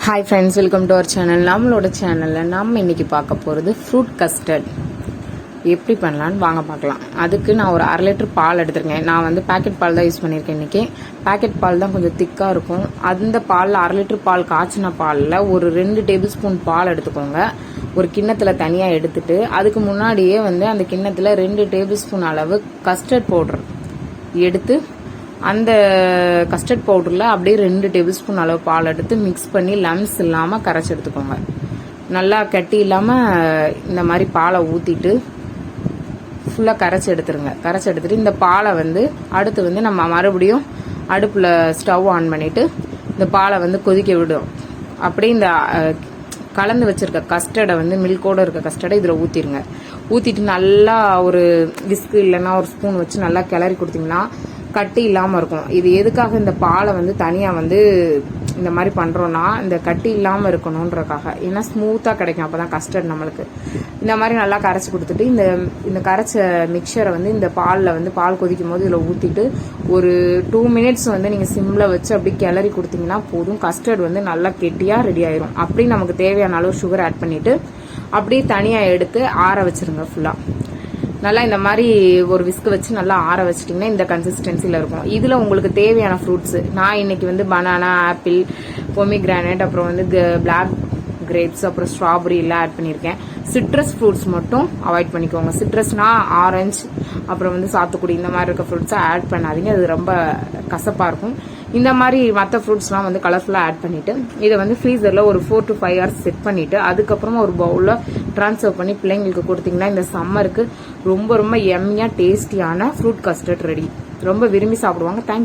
Hi friends, welcome to our channel. நம்மளோட சேனலில் நம்ம இன்னைக்கு பார்க்க போகிறது ஃப்ரூட் கஸ்டர்ட் எப்படி பண்ணலான்னு வாங்க பார்க்கலாம். அதுக்கு நான் ஒரு 1/2 லிட்டர் பால் எடுத்துருக்கேன். நான் வந்து பேக்கெட் பால் தான் யூஸ் பண்ணியிருக்கேன் இன்றைக்கி. பேக்கெட் பால் தான் கொஞ்சம் திக்காக இருக்கும். அந்த பாலில் 1/2 லிட்டர் பால் காய்ச்சின பாலில் ஒரு 2 டேபிள் ஸ்பூன் பால் எடுத்துக்கோங்க. ஒரு கிண்ணத்தில் தனியாக எடுத்துட்டு அதுக்கு முன்னாடியே வந்து அந்த கிண்ணத்தில் 2 டேபிள் ஸ்பூன் அளவு கஸ்டர்ட் பவுடர் எடுத்து அந்த கஸ்டர்ட் பவுடரில் அப்படியே 2 டேபிள் ஸ்பூன் அளவு பால் எடுத்து மிக்ஸ் பண்ணி லம்ஸ் இல்லாமல் கரைச்சி எடுத்துக்கோங்க. நல்லா கட்டி இல்லாமல் இந்த மாதிரி பாலை ஊற்றிட்டு ஃபுல்லாக கரைச்சி எடுத்துருங்க. கரைச்சி எடுத்துட்டு இந்த பாலை வந்து அடுத்து வந்து நம்ம மறுபடியும் அடுப்பில் ஸ்டவ் ஆன் பண்ணிவிட்டு இந்த பாலை வந்து கொதிக்க விடும். அப்படியே இந்த கலந்து வச்சிருக்க கஸ்டர்டை வந்து மில்கோடு இருக்க கஸ்டர்டை இதில் ஊற்றிடுங்க. ஊற்றிட்டு நல்லா ஒரு விஸ்கு இல்லைன்னா ஒரு ஸ்பூன் வச்சு நல்லா கிளறி கொடுத்தீங்கன்னா கட்டி இல்லாமல் இருக்கும். இது எதுக்காக இந்த பாலை வந்து தனியாக வந்து இந்த மாதிரி பண்ணுறோன்னா இந்த கட்டி இல்லாமல் இருக்கணுன்றக்காக. ஏன்னா ஸ்மூத்தாக கிடைக்கும் அப்போ தான் கஸ்டர்ட் நம்மளுக்கு. இந்த மாதிரி நல்லா கரைச்சி கொடுத்துட்டு இந்த கரைச்ச மிக்சரை வந்து இந்த பாலில் வந்து பால் கொதிக்கும் போது இதில் ஊற்றிட்டு ஒரு 2 மினிட்ஸ் வந்து நீங்கள் சிம்மில் வச்சு அப்படி கிளறி கொடுத்தீங்கன்னா போதும். கஸ்டர்ட் வந்து நல்லா கெட்டியாக ரெடி ஆயிரும். அப்படி நமக்கு தேவையான அளவு சுகர் ஆட் பண்ணிவிட்டு அப்படியே தனியாக எடுத்து ஆற வச்சுருங்க. ஃபுல்லாக நல்லா இந்த மாதிரி ஒரு விஸ்க் வச்சு நல்லா ஆற வச்சிட்டிங்கன்னா இந்த கன்சிஸ்டன்சியில் இருக்கும். இதில் உங்களுக்கு தேவையான ஃப்ரூட்ஸு நான் இன்னைக்கு வந்து பனானா, ஆப்பிள், பொமிகிரானேட், அப்புறம் வந்து பிளாக் கிரேப்ஸ், அப்புறம் ஸ்ட்ராபெரி எல்லாம் ஆட் பண்ணியிருக்கேன். சிட்ரஸ் ஃப்ரூட்ஸ் மட்டும் அவாய்ட் பண்ணிக்கோங்க. சிட்ரஸ்னா ஆரஞ்சு, அப்புறம் வந்து சாத்துக்குடி, இந்த மாதிரி இருக்க ஃப்ரூட்ஸை ஆட் பண்ணாதீங்க. அது ரொம்ப கசப்பாக இருக்கும். இந்த மாதிரி மற்ற ஃப்ரூட்ஸ்லாம் வந்து கலர்ஃபுல்லாக ஆட் பண்ணிவிட்டு இதை வந்து ஃப்ரீசரில் ஒரு 4 to 5 hours செட் பண்ணிவிட்டு அதுக்கப்புறமா ஒரு பவுலில் ட்ரான்ஸ்ஃபர் பண்ணி பிள்ளைங்களுக்கு கொடுத்தீங்கன்னா இந்த சம்மருக்கு ரொம்ப ரொம்ப எம்மியாக டேஸ்டியான ஃப்ரூட் கஸ்டர்ட் ரெடி. ரொம்ப விரும்பி சாப்பிடுவாங்க. தேங்க்யூ.